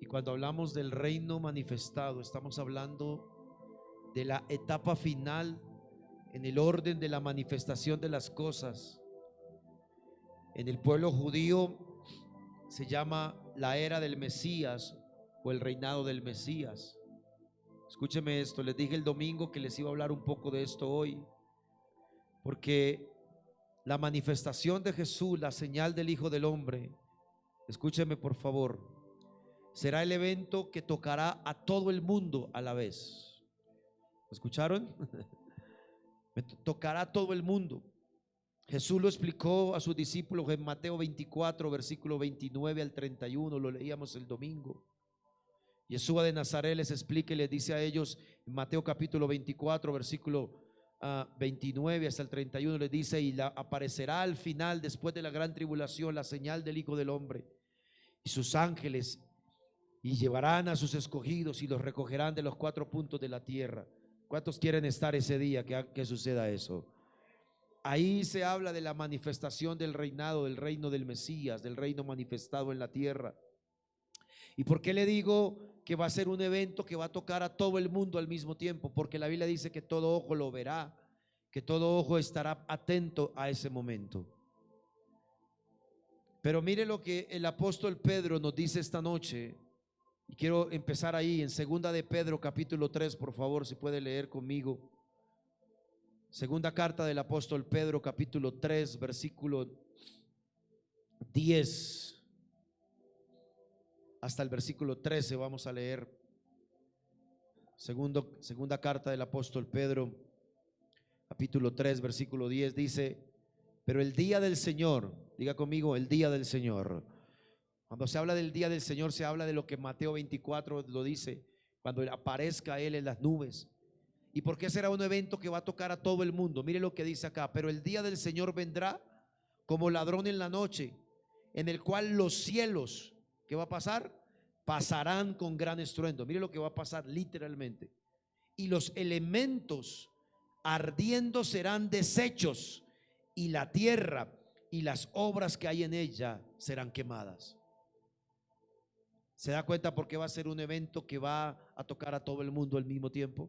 cuando hablamos del reino manifestado, estamos hablando de la etapa final en el orden de la manifestación de las cosas. En el pueblo judío se llama la era del Mesías o el reinado del Mesías. Escúcheme esto, les dije el domingo que les iba a hablar un poco de esto hoy, porque la manifestación de Jesús, la señal del Hijo del Hombre, escúcheme por favor, será el evento que tocará a todo el mundo a la vez. ¿Escucharon? Tocará a todo el mundo. Jesús lo explicó a sus discípulos en Mateo 24, versículo 29 al 31, lo leíamos el domingo. Yeshua de Nazaret les explica y les dice a ellos en Mateo capítulo 24, versículo 29 hasta el 31, les dice: y aparecerá al final, después de la gran tribulación, la señal del Hijo del Hombre y sus ángeles, y llevarán a sus escogidos y los recogerán de los cuatro puntos de la tierra. ¿Cuántos quieren estar ese día que suceda eso? Ahí se habla de la manifestación del reinado, del reino del Mesías, del reino manifestado en la tierra. ¿Y por qué le digo que va a ser un evento que va a tocar a todo el mundo al mismo tiempo? Porque la Biblia dice que todo ojo lo verá, que todo ojo estará atento a ese momento. Pero mire lo que el apóstol Pedro nos dice esta noche, y quiero empezar ahí en segunda de Pedro capítulo 3, por favor, si puede leer conmigo. Segunda carta del apóstol Pedro capítulo 3, versículo 10 hasta el versículo 13 vamos a leer. Segunda carta del apóstol Pedro capítulo 3, versículo 10 dice: pero el día del Señor, diga conmigo, el día del Señor. Cuando se habla del día del Señor, se habla de lo que Mateo 24 lo dice, cuando aparezca Él en las nubes. ¿Y por qué será un evento que va a tocar a todo el mundo? Mire lo que dice acá: pero el día del Señor vendrá como ladrón en la noche, en el cual los cielos, ¿qué va a pasar? Pasarán con gran estruendo. Mire lo que va a pasar literalmente. Y los elementos ardiendo serán deshechos, y la tierra y las obras que hay en ella serán quemadas. ¿Se da cuenta por qué va a ser un evento que va a tocar a todo el mundo al mismo tiempo?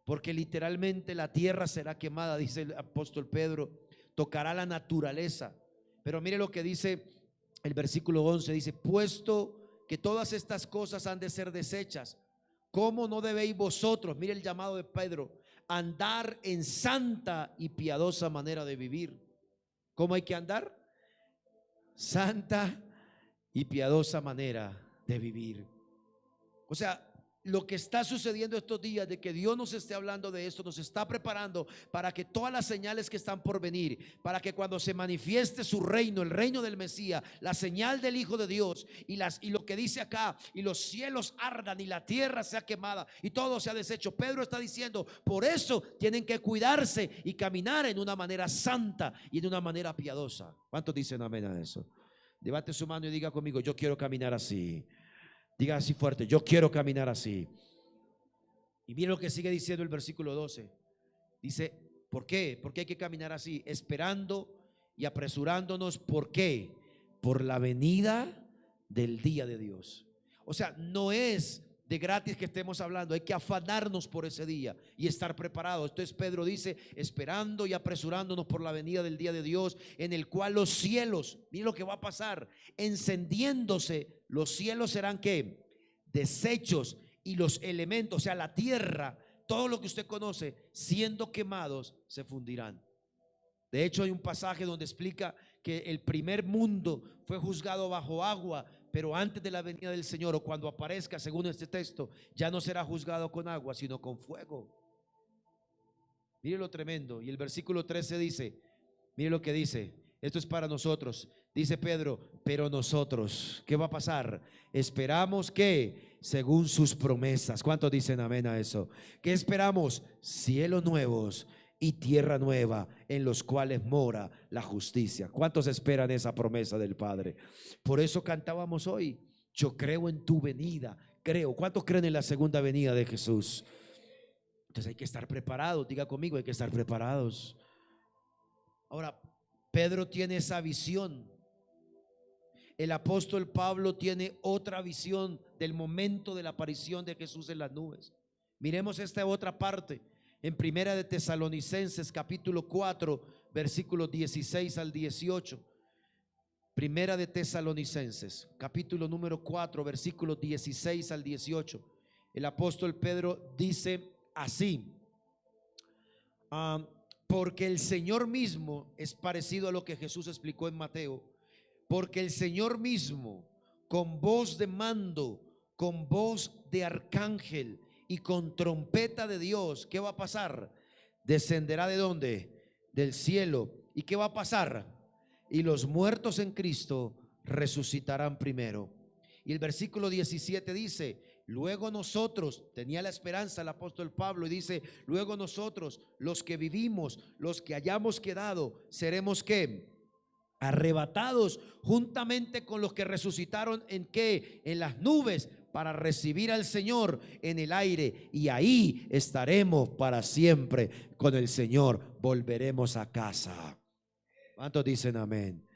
Porque literalmente la tierra será quemada, dice el apóstol Pedro, tocará la naturaleza. Pero mire lo que dice el versículo 11, dice: puesto que todas estas cosas han de ser deshechas, ¿cómo no debéis vosotros, mire el llamado de Pedro, andar en santa y piadosa manera de vivir? ¿Cómo hay que andar? Santa y piadosa manera de vivir. O sea, lo que está sucediendo estos días, de que Dios nos esté hablando de esto, nos está preparando para que todas las señales que están por venir, para que cuando se manifieste su reino, el reino del Mesías, la señal del Hijo de Dios, y lo que dice acá, y los cielos ardan y la tierra sea quemada y todo sea deshecho. Pedro está diciendo: por eso tienen que cuidarse y caminar en una manera santa y en una manera piadosa. ¿Cuántos dicen amén a eso? Levante su mano y diga conmigo: yo quiero caminar así. Diga así fuerte: yo quiero caminar así. Y mire lo que sigue diciendo el versículo 12. Dice: ¿por qué? ¿Por qué hay que caminar así? Esperando y apresurándonos. ¿Por qué? Por la venida del día de Dios. O sea, no es de gratis que estemos hablando, hay que afanarnos por ese día y estar preparados. Entonces Pedro dice: esperando y apresurándonos por la venida del día de Dios, en el cual los cielos, mire lo que va a pasar, encendiéndose, los cielos serán ¿qué? Deshechos, y los elementos, o sea la tierra, todo lo que usted conoce, siendo quemados, se fundirán. De hecho hay un pasaje donde explica que el primer mundo fue juzgado bajo agua, pero antes de la venida del Señor, o cuando aparezca, según este texto, ya no será juzgado con agua, sino con fuego. Mire lo tremendo. Y el versículo 13 dice, mire lo que dice: esto es para nosotros. Dice Pedro: pero nosotros, ¿qué va a pasar? Esperamos que, según sus promesas. ¿Cuántos dicen amén a eso? ¿Qué esperamos? Cielos nuevos y tierra nueva, en los cuales mora la justicia. ¿Cuántos esperan esa promesa del Padre? Por eso cantábamos hoy: yo creo en tu venida. Creo. ¿Cuántos creen en la segunda venida de Jesús? Entonces hay que estar preparados. Diga conmigo: hay que estar preparados. Ahora, Pedro tiene esa visión. El apóstol Pablo tiene otra visión del momento de la aparición de Jesús en las nubes. Miremos esta otra parte en Primera de Tesalonicenses capítulo 4 versículos 16 al 18. Primera de Tesalonicenses capítulo número 4 versículos 16 al 18. El apóstol Pedro dice así: porque el Señor mismo, es parecido a lo que Jesús explicó en Mateo, porque el Señor mismo, con voz de mando, con voz de arcángel y con trompeta de Dios, ¿qué va a pasar? Descenderá ¿de dónde? Del cielo. ¿Y qué va a pasar? Y los muertos en Cristo resucitarán primero. Y el versículo 17 dice: luego nosotros, tenía la esperanza el apóstol Pablo, y dice: luego nosotros, los que vivimos, los que hayamos quedado, seremos ¿qué? Arrebatados juntamente con los que resucitaron. ¿En qué? En las nubes, para recibir al Señor en el aire, y ahí estaremos para siempre con el Señor. Volveremos a casa. ¿Cuántos dicen amén?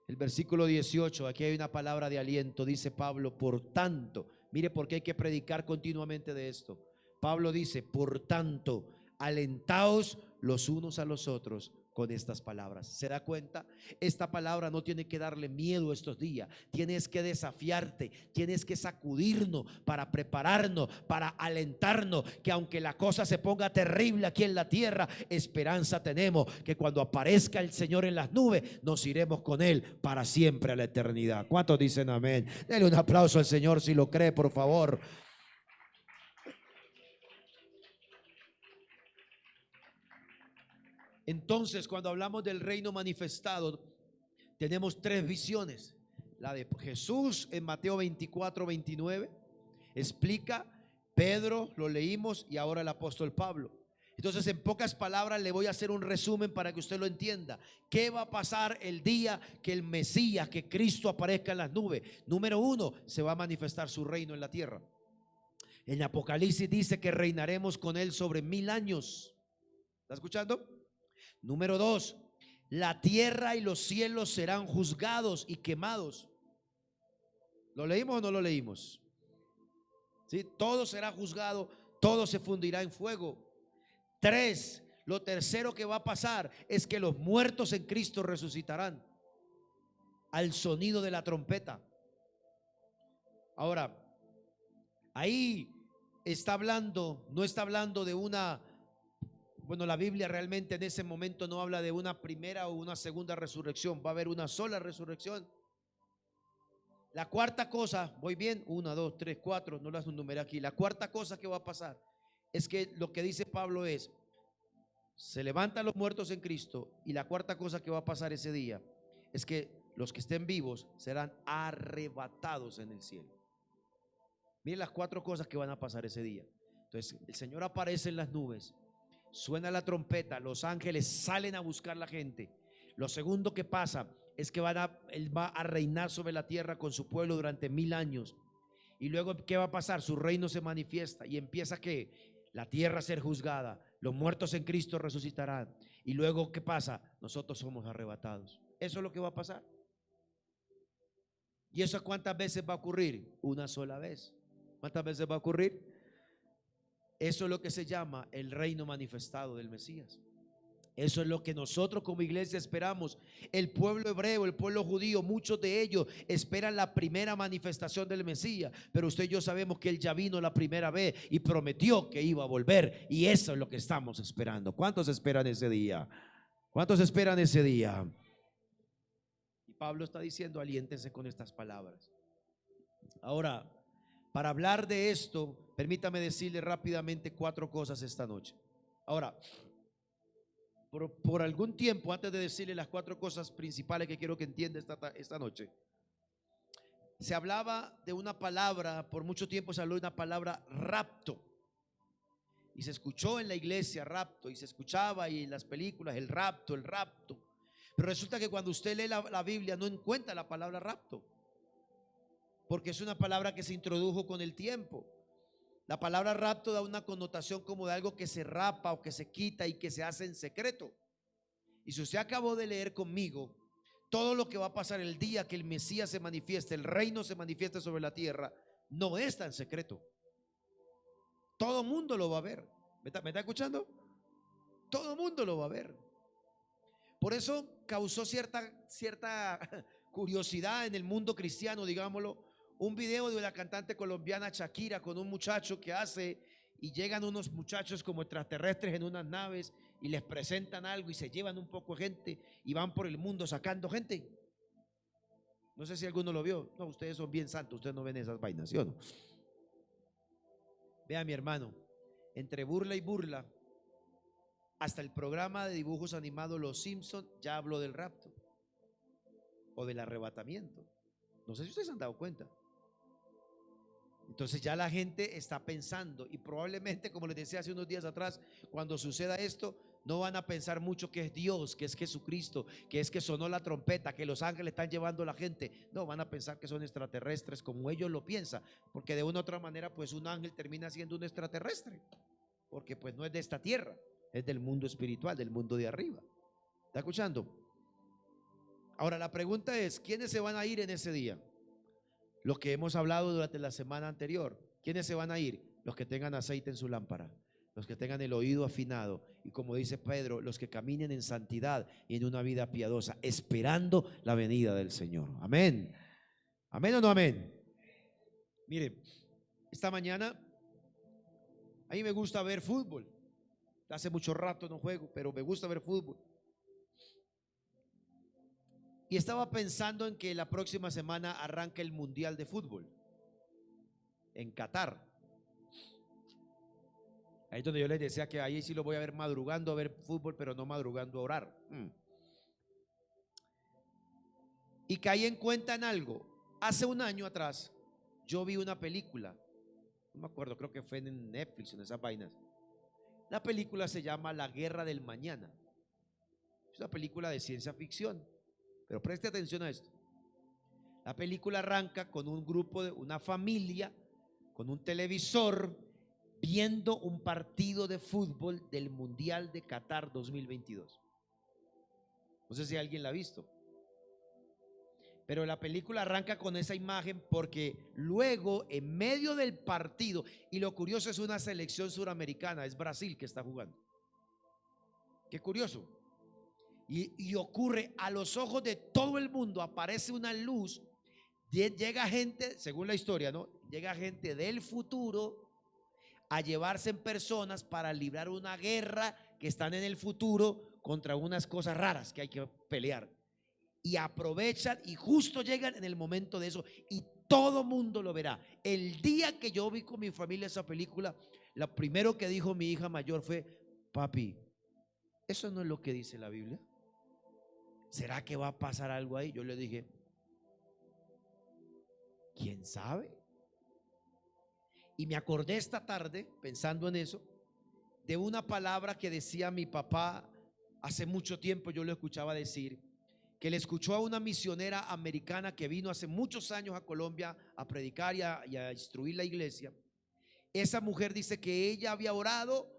El versículo 18, aquí hay una palabra de aliento. Dice Pablo: por tanto, mire por qué hay que predicar continuamente de esto. Pablo dice: por tanto, alentaos los unos a los otros con estas palabras. ¿Se da cuenta? Esta palabra no tiene que darle miedo estos días. Tienes que desafiarte, tienes que sacudirnos para prepararnos, para alentarnos, que aunque la cosa se ponga terrible aquí en la tierra, esperanza tenemos, que cuando aparezca el Señor en las nubes, nos iremos con Él para siempre a la eternidad. ¿Cuántos dicen amén? Denle un aplauso al Señor si lo cree, por favor. Entonces, cuando hablamos del reino manifestado, tenemos tres visiones. La de Jesús en Mateo 24, 29, explica Pedro, lo leímos, y ahora el apóstol Pablo. Entonces, en pocas palabras le voy a hacer un resumen para que usted lo entienda. ¿Qué va a pasar el día que el Mesías, que Cristo aparezca en las nubes? Número uno, se va a manifestar su reino en la tierra. En Apocalipsis dice que reinaremos con Él sobre 1000 años. ¿Está escuchando? Número dos, la tierra y los cielos serán juzgados y quemados. ¿Lo leímos o no lo leímos? ¿Sí? Todo será juzgado, todo se fundirá en fuego. Tres, lo tercero que va a pasar es que los muertos en Cristo resucitarán al sonido de la trompeta. Ahora, ahí está hablando, no está hablando de una... Bueno, la Biblia realmente en ese momento no habla de una primera o una segunda resurrección. Va a haber una sola resurrección. La cuarta cosa, voy bien, 1, 2, 3, 4, no las numeré aquí. La cuarta cosa que va a pasar es que lo que dice Pablo es: se levantan los muertos en Cristo, y la cuarta cosa que va a pasar ese día es que los que estén vivos serán arrebatados en el cielo. Miren las cuatro cosas que van a pasar ese día. Entonces, el Señor aparece en las nubes, suena la trompeta, los ángeles salen a buscar la gente. Lo segundo que pasa es que Él va a reinar sobre la tierra con su pueblo durante 1000 años. Y luego, ¿qué va a pasar? Su reino se manifiesta y empieza que la tierra a ser juzgada, los muertos en Cristo resucitarán. Y luego, ¿qué pasa? Nosotros somos arrebatados. Eso es lo que va a pasar. ¿Y eso cuántas veces va a ocurrir? Una sola vez. ¿Cuántas veces va a ocurrir? Eso es lo que se llama el reino manifestado del Mesías. Eso es lo que nosotros como iglesia esperamos. El pueblo hebreo, el pueblo judío, muchos de ellos esperan la primera manifestación del Mesías, pero usted y yo sabemos que Él ya vino la primera vez y prometió que iba a volver, y eso es lo que estamos esperando. ¿Cuántos esperan ese día? ¿Cuántos esperan ese día? Y Pablo está diciendo: aliéntense con estas palabras. Ahora, para hablar de esto, permítame decirle rápidamente 4 cosas esta noche. Ahora, por algún tiempo, antes de decirle las 4 cosas principales que quiero que entienda esta noche, se hablaba de una palabra, por mucho tiempo se habló de una palabra rapto, y se escuchó en la iglesia rapto, y se escuchaba y en las películas el rapto, pero resulta que cuando usted lee la Biblia no encuentra la palabra rapto, porque es una palabra que se introdujo con el tiempo. La palabra rapto da una connotación como de algo que se rapa o que se quita y que se hace en secreto. Y si usted acabó de leer conmigo todo lo que va a pasar el día que el Mesías se manifieste, el reino se manifieste sobre la tierra, no es tan secreto. Todo mundo lo va a ver. ¿Me está escuchando? Todo mundo lo va a ver. Por eso causó cierta curiosidad en el mundo cristiano, digámoslo, un video de la cantante colombiana Shakira con un muchacho que hace, y llegan unos muchachos como extraterrestres en unas naves y les presentan algo y se llevan un poco de gente y van por el mundo sacando gente. No sé si alguno lo vio. No, ustedes son bien santos, ustedes no ven esas vainas, ¿sí o no? Vea, mi hermano, entre burla y burla, hasta el programa de dibujos animados Los Simpson ya habló del rapto o del arrebatamiento. No sé si ustedes se han dado cuenta. Entonces ya la gente está pensando, y probablemente, como les decía hace unos días atrás, cuando suceda esto, no van a pensar mucho que es Dios, que es Jesucristo, que es que sonó la trompeta, que los ángeles están llevando a la gente. No, van a pensar que son extraterrestres como ellos lo piensan, porque de una u otra manera pues un ángel termina siendo un extraterrestre, porque pues no es de esta tierra, es del mundo espiritual, del mundo de arriba. ¿Está escuchando? Ahora la pregunta es, ¿quiénes se van a ir en ese día? Los que hemos hablado durante la semana anterior. ¿Quiénes se van a ir? Los que tengan aceite en su lámpara, los que tengan el oído afinado, y como dice Pedro, los que caminen en santidad y en una vida piadosa, esperando la venida del Señor. Amén. ¿Amén o no amén? Mire, esta mañana a mí me gusta ver fútbol. Hace mucho rato no juego, pero me gusta ver fútbol. Y estaba pensando en que la próxima semana arranca el Mundial de Fútbol en Qatar. Ahí es donde yo les decía que ahí sí lo voy a ver madrugando a ver fútbol, pero no madrugando a orar. Y caí en cuenta en algo. Hace un año atrás yo vi una película, no me acuerdo, creo que fue en Netflix, en esas vainas. La película se llama La Guerra del Mañana. Es una película de ciencia ficción, pero preste atención a esto. La película arranca con un grupo, de una familia, con un televisor, viendo un partido de fútbol del Mundial de Qatar 2022. No sé si alguien la ha visto, pero la película arranca con esa imagen porque luego, en medio del partido, y lo curioso es una selección suramericana, es Brasil que está jugando. Qué curioso. Y ocurre a los ojos de todo el mundo, aparece una luz, llega gente, según la historia, ¿no? Llega gente del futuro a llevarse en personas para librar una guerra que están en el futuro contra unas cosas raras que hay que pelear. Y aprovechan y justo llegan en el momento de eso y todo mundo lo verá. El día que yo vi con mi familia esa película, lo primero que dijo mi hija mayor fue: papi, ¿eso no es lo que dice la Biblia? ¿Será que va a pasar algo ahí? Yo le dije, ¿quién sabe? Y me acordé esta tarde, pensando en eso, de una palabra que decía mi papá hace mucho tiempo. Yo lo escuchaba decir, que le escuchó a una misionera americana que vino hace muchos años a Colombia a predicar y a instruir la iglesia. Esa mujer dice que ella había orado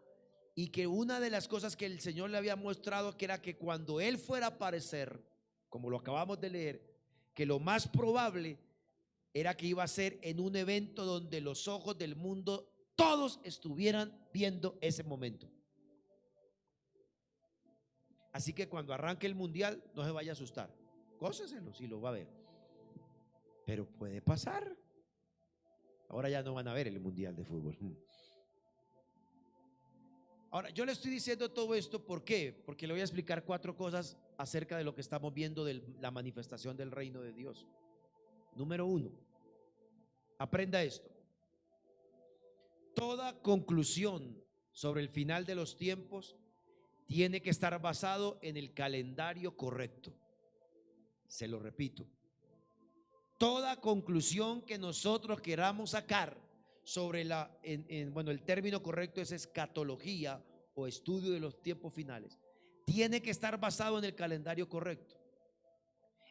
y que una de las cosas que el Señor le había mostrado, que era que cuando Él fuera a aparecer, como lo acabamos de leer, que lo más probable era que iba a ser en un evento donde los ojos del mundo todos estuvieran viendo ese momento. Así que cuando arranque el mundial, no se vaya a asustar. Góceselo si lo va a ver. Pero puede pasar. Ahora ya no van a ver el mundial de fútbol. Ahora, yo le estoy diciendo todo esto, ¿por qué? Porque le voy a explicar 4 cosas acerca de lo que estamos viendo de la manifestación del reino de Dios. Número 1, aprenda esto. Toda conclusión sobre el final de los tiempos tiene que estar basado en el calendario correcto. Se lo repito. Toda conclusión que nosotros queramos sacar sobre el término correcto es escatología o estudio de los tiempos finales, tiene que estar basado en el calendario correcto.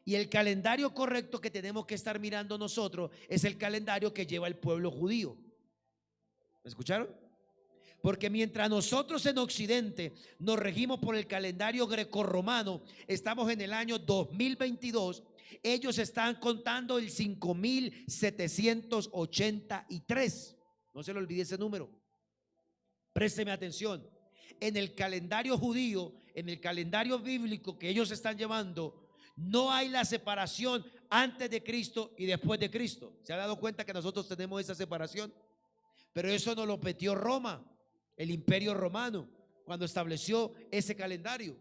Y el calendario correcto que tenemos que estar mirando nosotros es el calendario que lleva el pueblo judío. ¿Me escucharon? Porque mientras nosotros en Occidente nos regimos por el calendario grecorromano, estamos en el año 2022, ellos están contando el 5783. No se le olvide ese número. Présteme atención. En el calendario judío, en el calendario bíblico que ellos están llevando, no hay la separación antes de Cristo y después de Cristo. ¿Se ha dado cuenta que nosotros tenemos esa separación? Pero eso nos lo metió Roma, el imperio romano, cuando estableció ese calendario.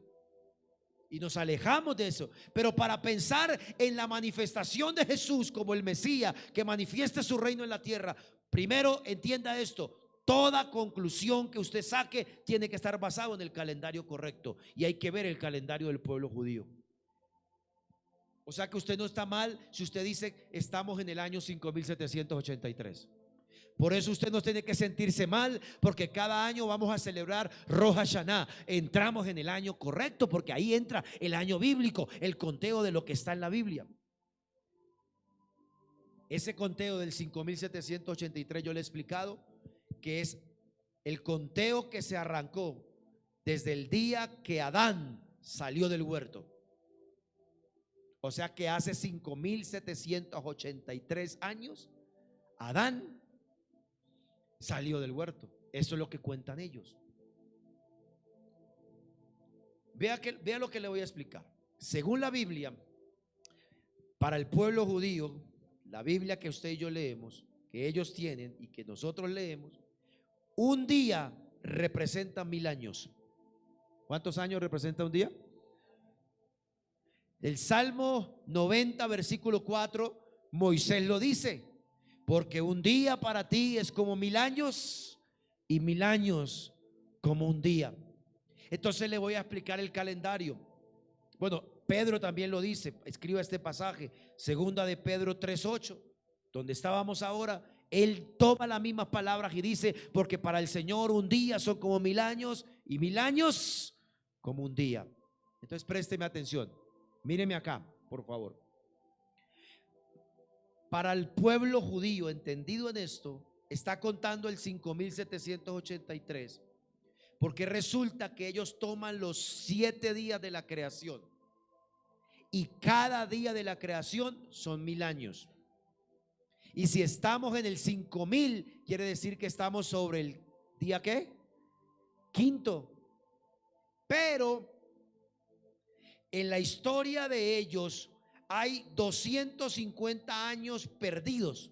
Y nos alejamos de eso. Pero para pensar en la manifestación de Jesús como el Mesías que manifiesta su reino en la tierra, primero entienda esto: toda conclusión que usted saque tiene que estar basado en el calendario correcto. Y hay que ver el calendario del pueblo judío. O sea que usted no está mal si usted dice estamos en el año 5783. Por eso usted no tiene que sentirse mal, porque cada año vamos a celebrar Rosh Hashanah. Entramos en el año correcto, porque ahí entra el año bíblico, el conteo de lo que está en la Biblia. Ese conteo del 5783 yo le he explicado que es el conteo que se arrancó desde el día que Adán salió del huerto. O sea que hace 5783 años Adán salió del huerto. Eso es lo que cuentan ellos. Vea lo que le voy a explicar. Según la Biblia, para el pueblo judío, la Biblia que usted y yo leemos, que ellos tienen y que nosotros leemos, un día representa 1000 años. ¿Cuántos años representa un día? El Salmo 90, versículo 4, Moisés lo dice: porque un día para ti es como 1000 años y 1000 años como un día. Entonces le voy a explicar el calendario. Bueno, Pedro también lo dice. Escriba este pasaje, segunda de Pedro 3:8, donde estábamos ahora. Él toma las mismas palabras y dice: porque para el Señor un día son como 1000 años y 1000 años como un día. Entonces présteme atención, míreme acá, por favor. Para el pueblo judío, entendido en esto, está contando el 5783, porque resulta que ellos toman los 7 días de la creación y cada día de la creación son 1000 años. Y si estamos en el 5000, quiere decir que estamos sobre el día ¿qué? Quinto. Pero en la historia de ellos hay 250 años perdidos.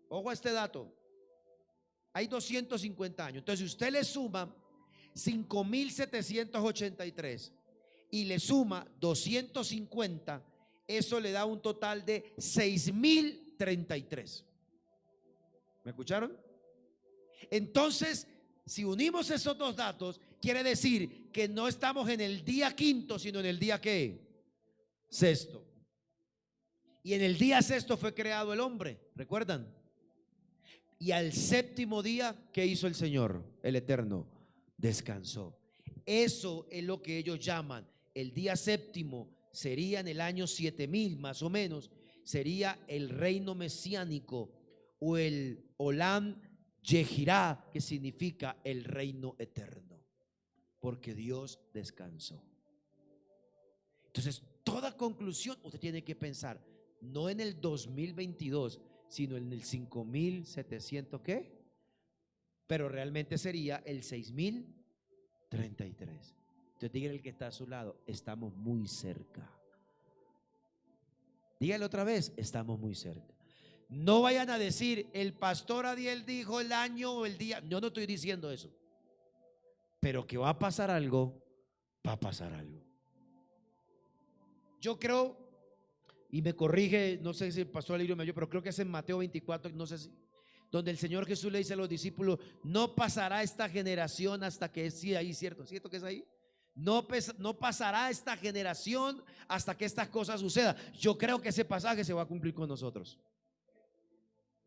Ojo a este dato. Hay 250 años. Entonces, si usted le suma 5783 y le suma 250, eso le da un total de 6033. ¿Me escucharon? Entonces, si unimos esos dos datos, quiere decir que no estamos en el día quinto, sino en el día ¿qué? Sexto. Y en el día sexto fue creado el hombre, ¿recuerdan? Y al séptimo día, ¿qué hizo el Señor? El Eterno descansó. Eso es lo que ellos llaman el día séptimo. Sería en el año 7000 más o menos. Sería el reino mesiánico o el Olam Yehirá, que significa el reino eterno, porque Dios descansó. Entonces, toda conclusión usted tiene que pensar no en el 2022, sino en el 5700 ¿qué? Pero realmente sería el 6033. Entonces dígale al que está a su lado: estamos muy cerca. Dígale otra vez: estamos muy cerca. No vayan a decir el pastor Adiel dijo el año o el día. Yo no estoy diciendo eso, pero que va a pasar algo, va a pasar algo. Yo creo, y me corrige, no sé si el pastor Alirio me oyó, pero creo que es en Mateo 24, no sé si, donde el Señor Jesús le dice a los discípulos: no pasará esta generación hasta que, sí, ahí, ¿cierto que es ahí? No pasará esta generación hasta que estas cosas sucedan. Yo creo que ese pasaje se va a cumplir con nosotros.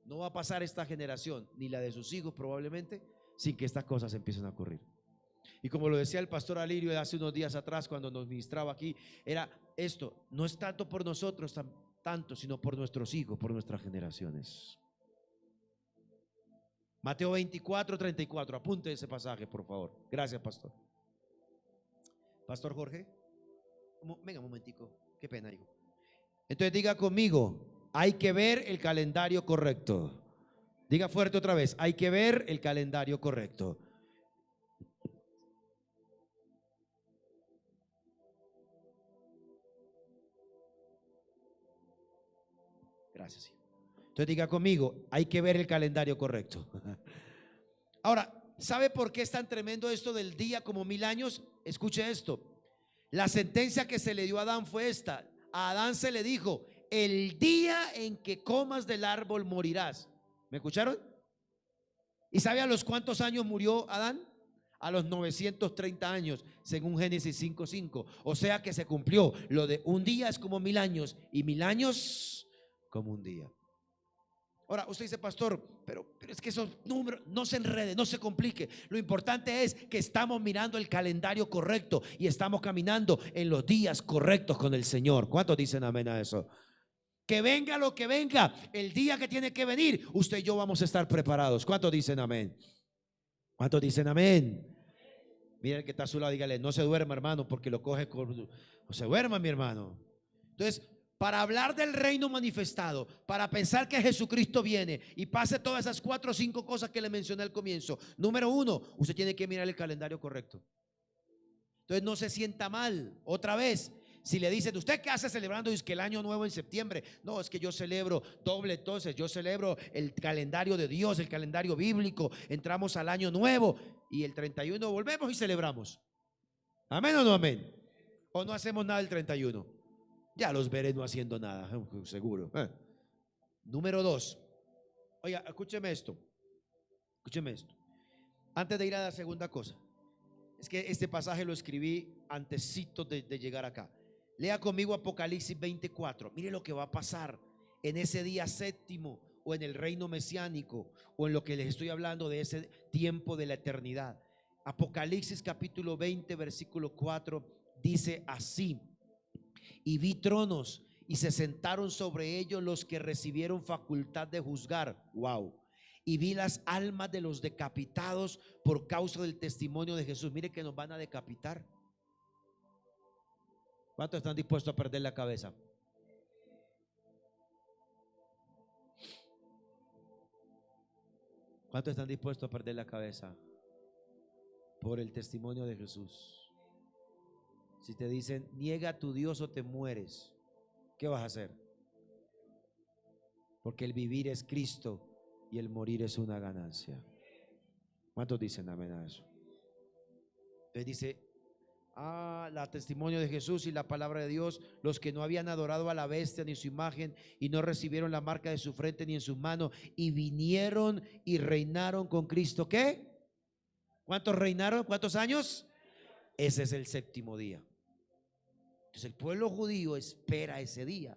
No va a pasar esta generación, ni la de sus hijos probablemente, sin que estas cosas empiecen a ocurrir. Y como lo decía el pastor Alirio hace unos días atrás cuando nos ministraba aquí, era esto: no es tanto por nosotros tanto, sino por nuestros hijos, por nuestras generaciones. Mateo 24:34. Apunte ese pasaje, por favor. Gracias, pastor. Pastor Jorge. Venga un momentico. Qué pena, hijo. Entonces diga conmigo, hay que ver el calendario correcto. Diga fuerte otra vez, hay que ver el calendario correcto. Gracias. Entonces diga conmigo, hay que ver el calendario correcto. Ahora, ¿sabe por qué es tan tremendo esto del día como 1000 años? Escuche esto. La sentencia que se le dio a Adán fue esta. A Adán se le dijo, el día en que comas del árbol morirás. ¿Me escucharon? ¿Y sabe a los cuántos años murió Adán? A los 930 años, según Génesis 5:5. O sea que se cumplió lo de un día es como 1000 años y 1000 años como un día. Ahora, usted dice, pastor, pero es que esos números, no se enrede, no se complique. Lo importante es que estamos mirando el calendario correcto y estamos caminando en los días correctos con el Señor. ¿Cuántos dicen amén a eso? Que venga lo que venga, el día que tiene que venir, usted y yo vamos a estar preparados. ¿Cuántos dicen amén? ¿Cuántos dicen amén? Mira el que está a su lado, dígale, no se duerma, hermano, porque lo coge con... No se duerma, mi hermano. Entonces, para hablar del reino manifestado, para pensar que Jesucristo viene y pase todas esas 4 o 5 cosas que le mencioné al comienzo. Número 1, usted tiene que mirar el calendario correcto. Entonces no se sienta mal. Otra vez, si le dicen, ¿usted qué hace celebrando? Dice que el año nuevo en septiembre. No, es que yo celebro doble. Entonces yo celebro el calendario de Dios, el calendario bíblico. Entramos al año nuevo y el 31 volvemos y celebramos. ¿Amén o no amén? ¿O no hacemos nada el 31? Ya los veré no haciendo nada, seguro. Número 2. Oiga, escúcheme esto. Escúcheme esto. Antes de ir a la segunda cosa, es que este pasaje lo escribí antesito de llegar acá. Lea conmigo Apocalipsis 24. Mire lo que va a pasar en ese día séptimo, o en el reino mesiánico, o en lo que les estoy hablando de ese tiempo de la eternidad. Apocalipsis capítulo 20 versículo 4 dice así: y vi tronos y se sentaron sobre ellos los que recibieron facultad de juzgar. Wow. Y vi las almas de los decapitados por causa del testimonio de Jesús. Mire que nos van a decapitar. ¿Cuántos están dispuestos a perder la cabeza? ¿Cuántos están dispuestos a perder la cabeza por el testimonio de Jesús? Si te dicen, niega a tu Dios o te mueres, ¿qué vas a hacer? Porque el vivir es Cristo y el morir es una ganancia. ¿Cuántos dicen amén a eso? Entonces dice, la testimonio de Jesús y la palabra de Dios, los que no habían adorado a la bestia ni su imagen y no recibieron la marca de su frente ni en sus manos y vinieron y reinaron con Cristo. ¿Qué? ¿Cuántos reinaron? ¿Cuántos años? Ese es el séptimo día. Entonces el pueblo judío espera ese día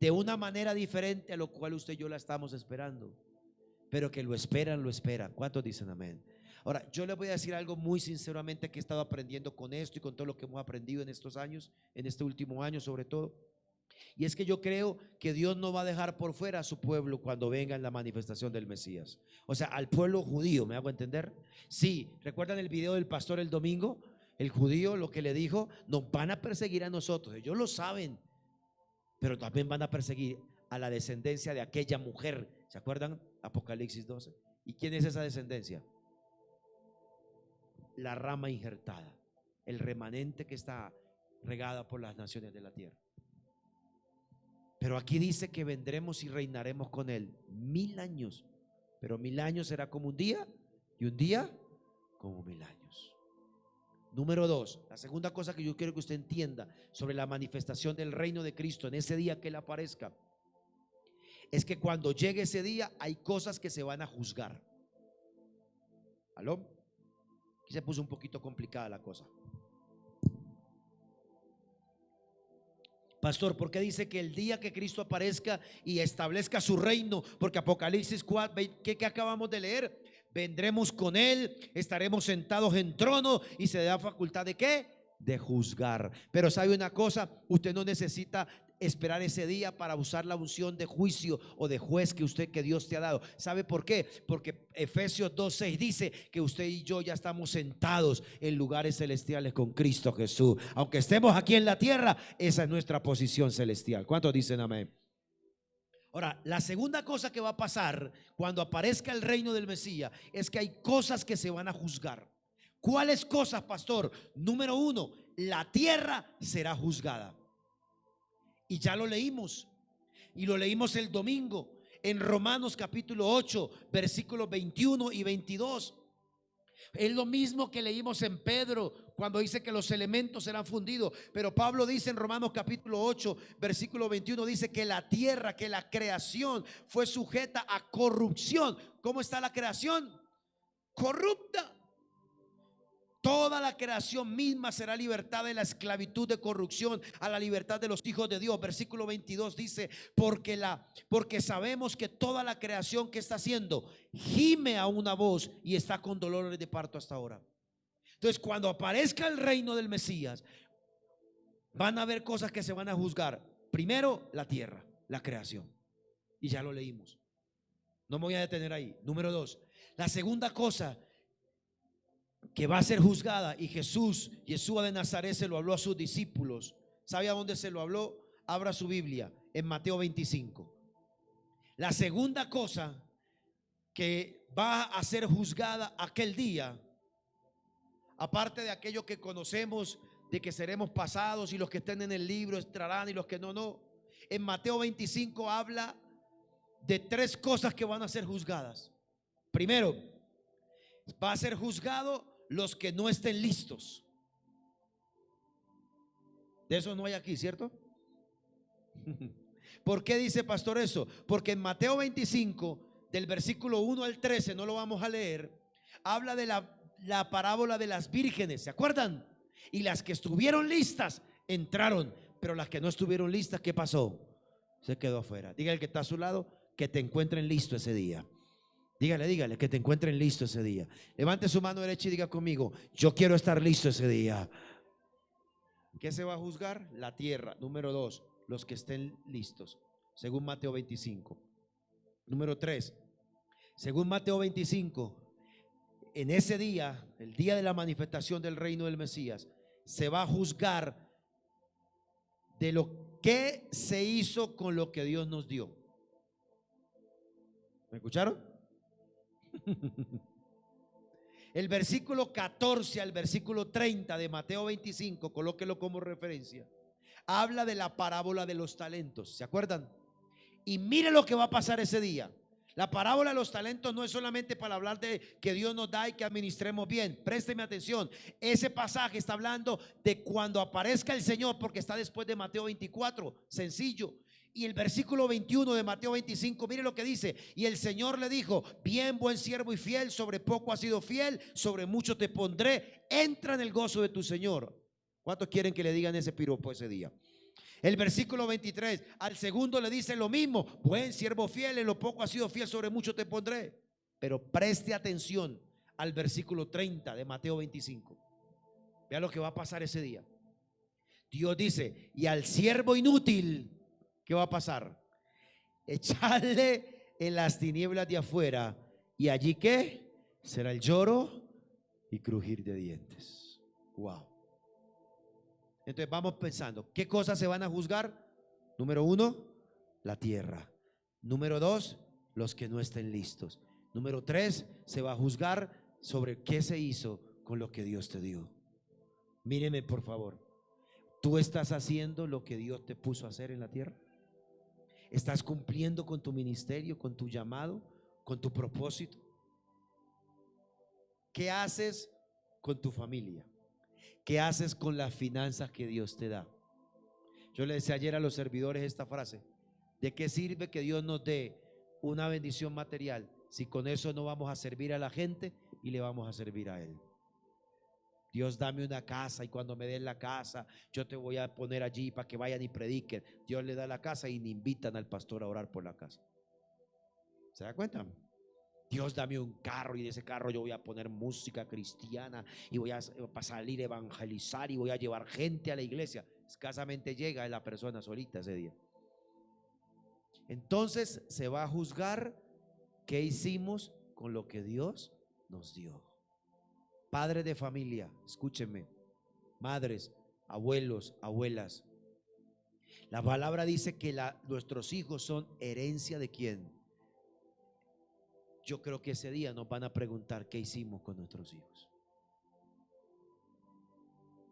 de una manera diferente a lo cual usted y yo la estamos esperando, pero que lo esperan, lo esperan. ¿Cuántos dicen amén? Ahora, yo les voy a decir algo muy sinceramente que he estado aprendiendo con esto y con todo lo que hemos aprendido en estos años, en este último año sobre todo. Y es que yo creo que Dios no va a dejar por fuera a su pueblo cuando venga en la manifestación del Mesías. O sea, al pueblo judío, ¿me hago entender? Sí, ¿recuerdan el video del pastor el domingo? El judío lo que le dijo, nos van a perseguir a nosotros, ellos lo saben, pero también van a perseguir a la descendencia de aquella mujer. ¿Se acuerdan? Apocalipsis 12. ¿Y quién es esa descendencia? La rama injertada, el remanente que está regada por las naciones de la tierra. Pero aquí dice que vendremos y reinaremos con él 1000 años. Pero 1000 años será como un día y un día como 1000 años. Número 2, la segunda cosa que yo quiero que usted entienda sobre la manifestación del reino de Cristo en ese día que él aparezca, es que cuando llegue ese día hay cosas que se van a juzgar. ¿Aló? Aquí se puso un poquito complicada la cosa. Pastor, ¿por qué dice que el día que Cristo aparezca y establezca su reino? Porque Apocalipsis 4, ¿qué acabamos de leer? Vendremos con él, estaremos sentados en trono y se da facultad de ¿qué? De juzgar. Pero sabe una cosa, usted no necesita esperar ese día para usar la unción de juicio o de juez que Dios te ha dado. ¿Sabe por qué? Porque Efesios 2:6 dice que usted y yo ya estamos sentados en lugares celestiales con Cristo Jesús. Aunque estemos aquí en la tierra, esa es nuestra posición celestial. ¿Cuántos dicen amén? Ahora, la segunda cosa que va a pasar cuando aparezca el reino del Mesías es que hay cosas que se van a juzgar. ¿Cuáles cosas, pastor? Número uno, la tierra será juzgada. Y ya lo leímos. Y lo leímos el domingo en Romanos capítulo 8, versículos 21 y 22. Es lo mismo que leímos en Pedro cuando dice que los elementos serán fundidos. Pero Pablo dice en Romanos capítulo 8, versículo 21, dice que la tierra, que la creación fue sujeta a corrupción. ¿Cómo está la creación? Corrupta. Toda la creación misma será libertada de la esclavitud de corrupción a la libertad de los hijos de Dios. Versículo 22 dice, porque sabemos que toda la creación que está haciendo gime a una voz y está con dolores de parto hasta ahora. Entonces, cuando aparezca el reino del Mesías, van a haber cosas que se van a juzgar. Primero, la tierra, la creación. Y ya lo leímos. No me voy a detener ahí. Número 2, la segunda cosa que va a ser juzgada, y Yeshua de Nazaret se lo habló a sus discípulos. ¿Sabe a dónde se lo habló? Abra su Biblia en Mateo 25. La segunda cosa que va a ser juzgada aquel día, aparte de aquello que conocemos de que seremos pasados y los que estén en el libro entrarán y los que no, en Mateo 25 habla de tres cosas que van a ser juzgadas. Primero, va a ser juzgado los que no estén listos. De eso no hay aquí, ¿cierto? ¿Por qué dice pastor eso? Porque en Mateo 25, del versículo 1 al 13, no lo vamos a leer, habla de la parábola de las vírgenes, ¿se acuerdan? Y las que estuvieron listas entraron, pero las que no estuvieron listas, ¿qué pasó? Se quedó afuera. Diga el que está a su lado que te encuentren listo ese día. Dígale que te encuentren listo ese día. Levante su mano derecha y diga conmigo: yo quiero estar listo ese día. ¿Qué se va a juzgar? La tierra. Número 2, los que estén listos, según Mateo 25. Número 3, según Mateo 25, en ese día, el día de la manifestación del reino del Mesías, se va a juzgar de lo que se hizo con lo que Dios nos dio. ¿Me escucharon? El versículo 14 al versículo 30 de Mateo 25, colóquelo como referencia, habla de la parábola de los talentos. ¿Se acuerdan? Y mire lo que va a pasar ese día. La parábola de los talentos no es solamente para hablar de que Dios nos da y que administremos bien. Présteme atención. Ese pasaje está hablando de cuando aparezca el Señor, porque está después de Mateo 24. Sencillo. Y el versículo 21 de Mateo 25, mire lo que dice: y el Señor le dijo: bien, buen siervo y fiel, sobre poco has sido fiel, sobre mucho te pondré, entra en el gozo de tu Señor. ¿Cuántos quieren que le digan ese piropo ese día? El versículo 23, al segundo le dice lo mismo: buen siervo fiel, en lo poco has sido fiel, sobre mucho te pondré. Pero preste atención al versículo 30 de Mateo 25. Vea lo que va a pasar ese día. Dios dice: y al siervo inútil, ¿qué va a pasar? Echarle en las tinieblas de afuera, y allí ¿qué? Será el lloro y crujir de dientes. Wow. Entonces vamos pensando, ¿qué cosas se van a juzgar? Número 1, la tierra. Número 2, los que no estén listos. Número 3, se va a juzgar sobre qué se hizo con lo que Dios te dio. Míreme por favor, ¿tú estás haciendo lo que Dios te puso a hacer en la tierra? ¿Estás cumpliendo con tu ministerio, con tu llamado, con tu propósito? ¿Qué haces con tu familia? ¿Qué haces con las finanzas que Dios te da? Yo le decía ayer a los servidores esta frase: ¿de qué sirve que Dios nos dé una bendición material si con eso no vamos a servir a la gente y le vamos a servir a Él? Dios, dame una casa y cuando me den la casa yo te voy a poner allí para que vayan y prediquen. Dios le da la casa y ni invitan al pastor a orar por la casa. ¿Se da cuenta? Dios, dame un carro y de ese carro yo voy a poner música cristiana y voy a salir a evangelizar y voy a llevar gente a la iglesia. escasamente llega la persona solita ese día. Entonces se va a juzgar qué hicimos con lo que Dios nos dio. Padres de familia, escúchenme, madres, abuelos, abuelas. La palabra dice que nuestros hijos son herencia de ¿quién? Yo creo que ese día nos van a preguntar qué hicimos con nuestros hijos,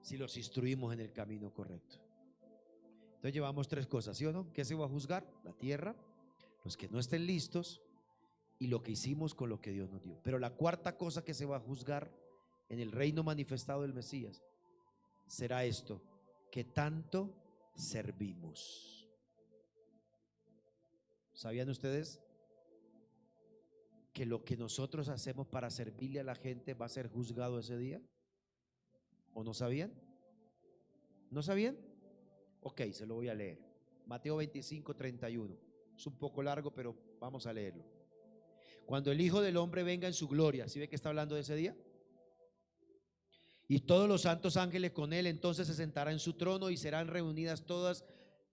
si los instruimos en el camino correcto. Entonces llevamos tres cosas, ¿sí o no? ¿Qué se va a juzgar? La tierra, los que no estén listos y lo que hicimos con lo que Dios nos dio. Pero la cuarta cosa que se va a juzgar en el reino manifestado del Mesías será esto: que tanto servimos. ¿Sabían ustedes que lo que nosotros hacemos para servirle a la gente va a ser juzgado ese día? ¿O no sabían? ¿No sabían? Ok, se lo voy a leer. Mateo 25:31. Es un poco largo, pero vamos a leerlo. Cuando el Hijo del Hombre venga en su gloria, ¿sí ve que está hablando de ese día? Y todos los santos ángeles con él, entonces se sentará en su trono y serán reunidas todas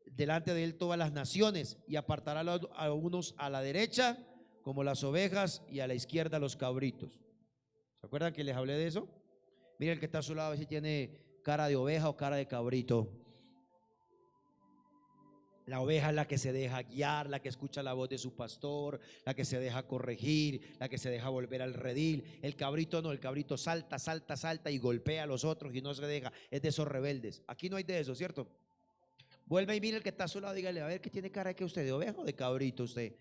delante de él todas las naciones, y apartará a unos a la derecha como las ovejas y a la izquierda los cabritos. ¿Se acuerdan que les hablé de eso? Mira el que está a su lado, a ver si tiene cara de oveja o cara de cabrito. La oveja es la que se deja guiar, la que escucha la voz de su pastor, la que se deja corregir, la que se deja volver al redil. El cabrito no, el cabrito salta, salta, salta y golpea a los otros y no se deja. Es de esos rebeldes. Aquí no hay de eso, ¿cierto? Vuelve y mira el que está a su lado, dígale, a ver, ¿qué tiene cara que usted? ¿De oveja o de cabrito usted?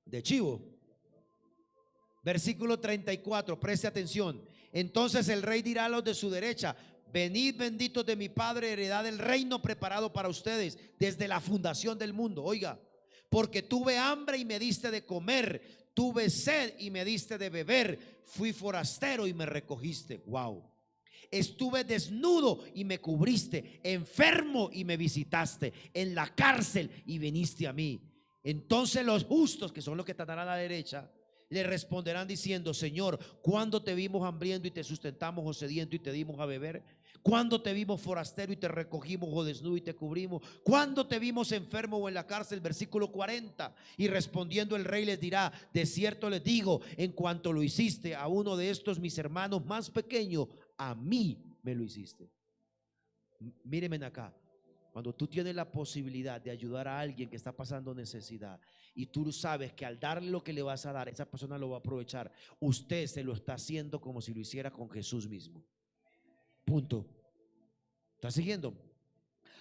De chivo. Versículo 34, preste atención. Entonces el rey dirá a los de su derecha: venid benditos de mi Padre, heredad del reino preparado para ustedes desde la fundación del mundo. Oiga, porque tuve hambre y me diste de comer, tuve sed y me diste de beber, fui forastero y me recogiste. Wow. Estuve desnudo y me cubriste, enfermo y me visitaste, en la cárcel y viniste a mí. Entonces los justos, que son los que están a la derecha, le responderán diciendo: Señor, ¿cuándo te vimos hambriento y te sustentamos, o sediento y te dimos a beber? ¿Cuándo te vimos forastero y te recogimos, o desnudo y te cubrimos? ¿Cuándo te vimos enfermo o en la cárcel? Versículo 40. Y respondiendo el rey les dirá: de cierto les digo, en cuanto lo hiciste a uno de estos mis hermanos más pequeños, a mí me lo hiciste. Mírenme acá. Cuando tú tienes la posibilidad de ayudar a alguien que está pasando necesidad y tú sabes que al darle lo que le vas a dar, esa persona lo va a aprovechar, usted se lo está haciendo como si lo hiciera con Jesús mismo. Punto. ¿Está siguiendo?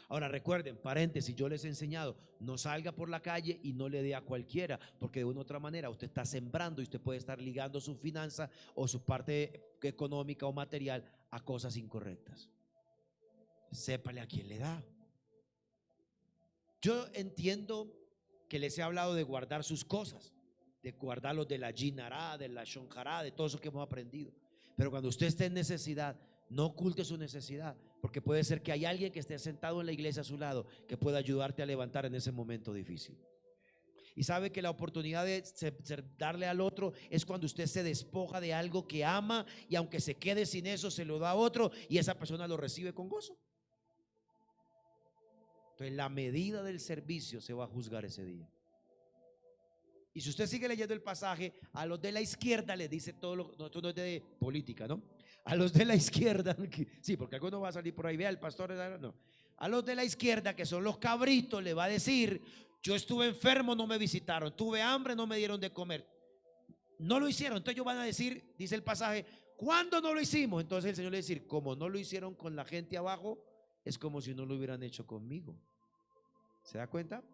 Ahora recuerden, paréntesis, yo les he enseñado: no salga por la calle y no le dé a cualquiera, porque de una u otra manera usted está sembrando y usted puede estar ligando su finanza o su parte económica o material a cosas incorrectas. Sépale a quién le da. Yo entiendo que les he hablado de guardar sus cosas, de guardarlos de la jinará, de la shonjará, de todo eso que hemos aprendido. Pero cuando usted esté en necesidad, no oculte su necesidad, porque puede ser que hay alguien que esté sentado en la iglesia a su lado que pueda ayudarte a levantar en ese momento difícil. Y sabe que la oportunidad de darle al otro es cuando usted se despoja de algo que ama, y aunque se quede sin eso, se lo da a otro y esa persona lo recibe con gozo. Entonces la medida del servicio se va a juzgar ese día. Y si usted sigue leyendo el pasaje, a los de la izquierda les dice todo lo, no, esto no es de política, ¿no? A los de la izquierda, sí, porque alguno va a salir por ahí, vea el pastor, no. A los de la izquierda, que son los cabritos, le va a decir: yo estuve enfermo, no me visitaron, tuve hambre, no me dieron de comer. No lo hicieron. Entonces ellos van a decir, dice el pasaje: ¿cuándo no lo hicimos? Entonces el Señor le va a decir: como no lo hicieron con la gente abajo, es como si no lo hubieran hecho conmigo. ¿Se da cuenta?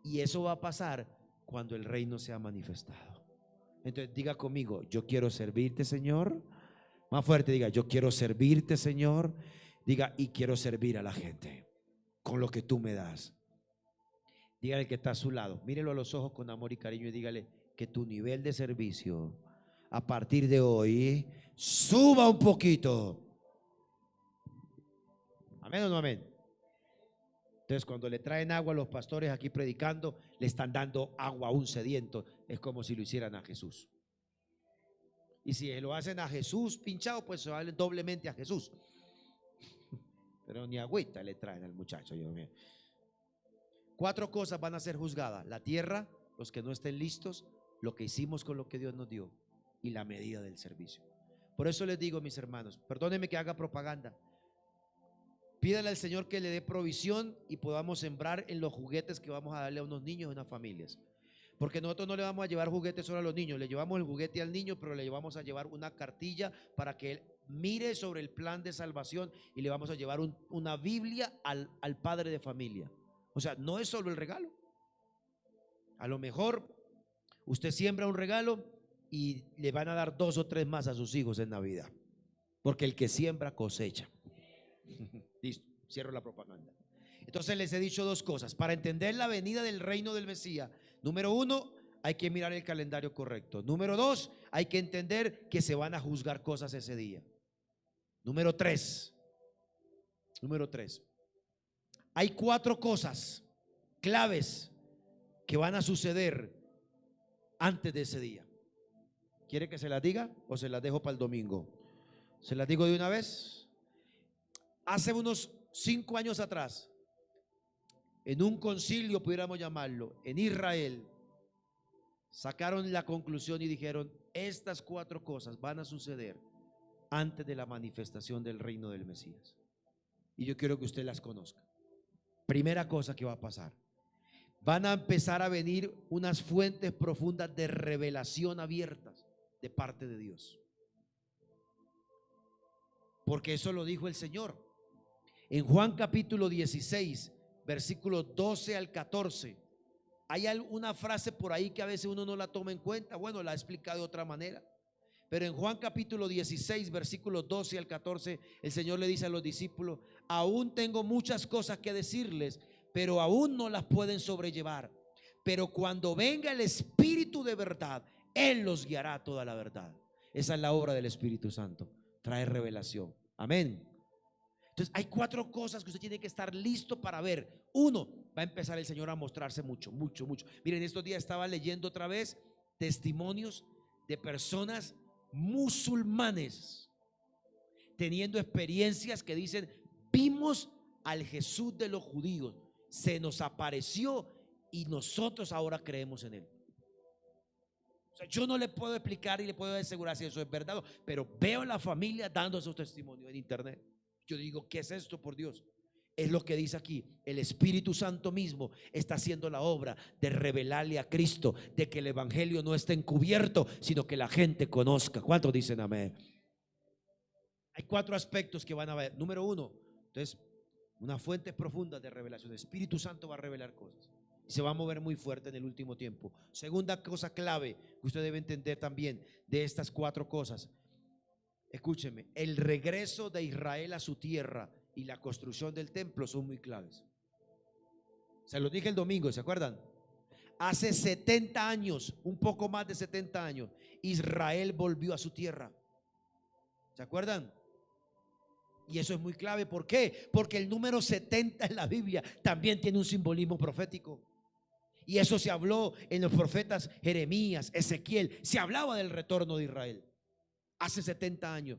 Y eso va a pasar cuando el reino sea manifestado. Entonces diga conmigo: yo quiero servirte, Señor. Más fuerte, diga: yo quiero servirte, Señor. Diga: y quiero servir a la gente con lo que tú me das. Dígale al que está a su lado, mírelo a los ojos con amor y cariño y dígale que tu nivel de servicio a partir de hoy suba un poquito. ¿Amén o no amén? Entonces cuando le traen agua a los pastores aquí predicando, le están dando agua a un sediento. Es como si lo hicieran a Jesús. Y si lo hacen a Jesús pinchado, pues se vale doblemente a Jesús. Pero ni agüita le traen al muchacho. Dios mío. 4 cosas van a ser juzgadas: la tierra, los que no estén listos, lo que hicimos con lo que Dios nos dio y la medida del servicio. Por eso les digo, mis hermanos, perdónenme que haga propaganda, pídale al Señor que le dé provisión y podamos sembrar en los juguetes que vamos a darle a unos niños y unas familias. Porque nosotros no le vamos a llevar juguetes solo a los niños, le llevamos el juguete al niño, pero le vamos a llevar una cartilla para que él mire sobre el plan de salvación, y le vamos a llevar una Biblia al padre de familia. O sea, no es solo el regalo. A lo mejor usted siembra un regalo y le van a dar 2 o 3 más a sus hijos en Navidad, porque el que siembra cosecha. Listo, cierro la propaganda. Entonces les he dicho 2 cosas para entender la venida del reino del Mesías. Número 1, hay que mirar el calendario correcto. Número 2, hay que entender que se van a juzgar cosas ese día. Número 3, hay 4 cosas claves que van a suceder antes de ese día. ¿Quiere que se las diga o se las dejo para el domingo? ¿Se las digo de una vez? Hace unos 5 años atrás, en un concilio, pudiéramos llamarlo, en Israel, sacaron la conclusión y dijeron: estas 4 cosas van a suceder antes de la manifestación del reino del Mesías. Y yo quiero que usted las conozca. Primera cosa que va a pasar: van a empezar a venir unas fuentes profundas de revelación abiertas de parte de Dios. Porque eso lo dijo el Señor. En Juan capítulo 16, versículos 12 al 14, hay una frase por ahí que a veces uno no la toma en cuenta. Bueno, la he explicado de otra manera. Pero en Juan capítulo 16, versículos 12 al 14, el Señor le dice a los discípulos: aún tengo muchas cosas que decirles, pero aún no las pueden sobrellevar. Pero cuando venga el Espíritu de verdad, Él los guiará a toda la verdad. Esa es la obra del Espíritu Santo, traer revelación. Amén. Entonces hay 4 cosas que usted tiene que estar listo para ver. 1, va a empezar el Señor a mostrarse mucho. Miren, estos días estaba leyendo otra vez testimonios de personas musulmanes teniendo experiencias que dicen: vimos al Jesús de los judíos, se nos apareció y nosotros ahora creemos en Él. O sea, yo no le puedo explicar y le puedo asegurar si eso es verdad, pero veo a la familia dando esos testimonios en internet. Yo digo: ¿qué es esto, por Dios? Es lo que dice aquí: el Espíritu Santo mismo está haciendo la obra de revelarle a Cristo, de que el evangelio no esté encubierto, sino que la gente conozca. ¿Cuántos dicen amén? Hay 4 aspectos que van a ver. Número 1, entonces, una fuente profunda de revelación. El Espíritu Santo va a revelar cosas y se va a mover muy fuerte en el último tiempo. Segunda cosa clave que usted debe entender también de estas 4 cosas: escúcheme, el regreso de Israel a su tierra y la construcción del templo son muy claves. Se los dije el domingo, ¿se acuerdan? Hace 70 años, un poco más de 70 años, Israel volvió a su tierra. ¿Se acuerdan? Y eso es muy clave. ¿Por qué? Porque el número 70 en la Biblia también tiene un simbolismo profético. Y eso se habló en los profetas Jeremías, Ezequiel. Se hablaba del retorno de Israel hace 70 años.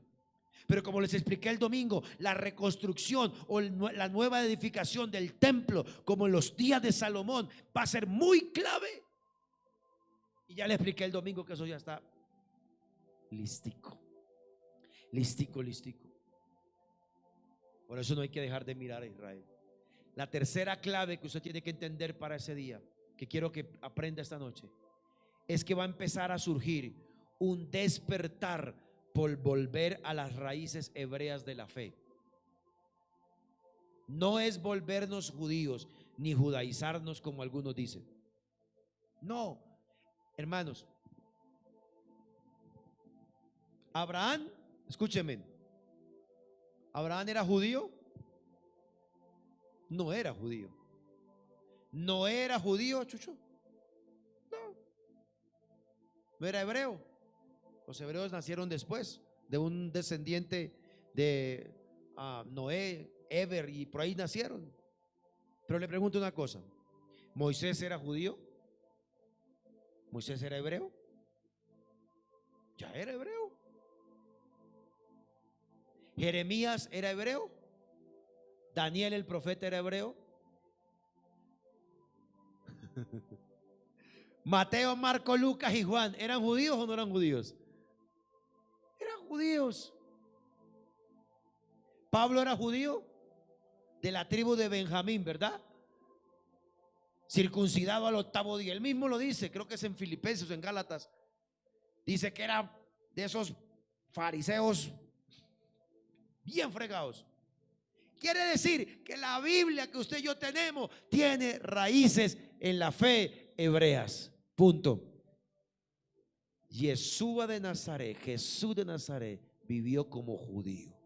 Pero como les expliqué el domingo, la reconstrucción o la nueva edificación del templo, como en los días de Salomón, va a ser muy clave. Y ya les expliqué el domingo que eso ya está listico. Por eso no hay que dejar de mirar a Israel. La tercera clave que usted tiene que entender para ese día, que quiero que aprenda esta noche, es que va a empezar a surgir un despertar por volver a las raíces hebreas de la fe. No es volvernos judíos ni judaizarnos como algunos dicen. No, hermanos. Abraham, escúcheme, ¿Abraham era judío? No era judío. ¿No era judío, Chucho? No. ¿No era hebreo? Los hebreos nacieron después de un descendiente de Noé, Eber, y por ahí nacieron. Pero le pregunto una cosa: ¿Moisés era judío? ¿Moisés era hebreo? Ya era hebreo. ¿Jeremías era hebreo? Daniel el profeta era hebreo. Mateo, Marco, Lucas y Juan, ¿eran judíos o no eran judíos? Eran judíos. Pablo era judío de la tribu de Benjamín, ¿verdad? Circuncidado al 8º día. Él mismo lo dice, creo que es en Filipenses o en Gálatas. Dice que era de esos fariseos bien fregados. Quiere decir que la Biblia que usted y yo tenemos tiene raíces en la fe hebreas. Punto. Jesús de Nazaret vivió como judío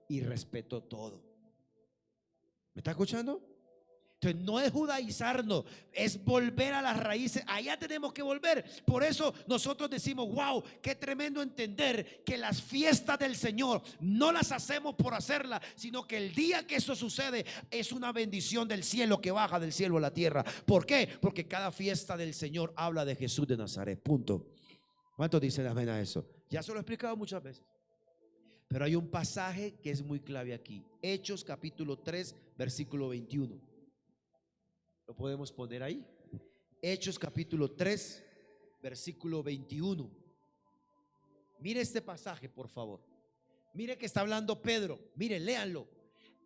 y respetó todo. ¿Me está escuchando? Entonces no es judaizarnos, es volver a las raíces. Allá tenemos que volver. Por eso nosotros decimos: wow, qué tremendo entender que las fiestas del Señor no las hacemos por hacerlas, sino que el día que eso sucede es una bendición del cielo que baja del cielo a la tierra. ¿Por qué? Porque cada fiesta del Señor habla de Jesús de Nazaret. Punto. ¿Cuántos dicen amén a eso? Ya se lo he explicado muchas veces, pero hay un pasaje que es muy clave aquí. Hechos capítulo 3 versículo 21. Lo podemos poner ahí. Hechos capítulo 3 versículo 21. Mire este pasaje, por favor. Mire que está hablando Pedro. Mire, léanlo.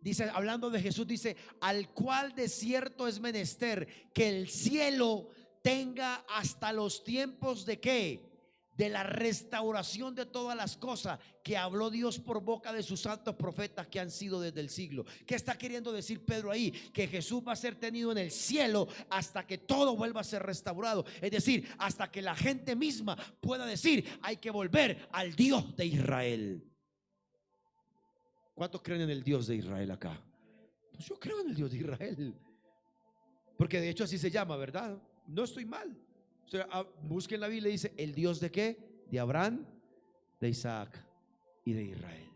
Dice, hablando de Jesús, dice: al cual de cierto es menester que el cielo tenga hasta los tiempos de ¿qué? De la restauración de todas las cosas que habló Dios por boca de sus santos profetas que han sido desde el siglo. ¿Qué está queriendo decir Pedro ahí? Que Jesús va a ser tenido en el cielo hasta que todo vuelva a ser restaurado. Es decir, hasta que la gente misma pueda decir: hay que volver al Dios de Israel. ¿Cuántos creen en el Dios de Israel acá? Pues yo creo en el Dios de Israel, porque de hecho así se llama, ¿verdad? No estoy mal. O sea, busquen la Biblia y dice: ¿el Dios de qué? De Abraham, de Isaac y de Israel.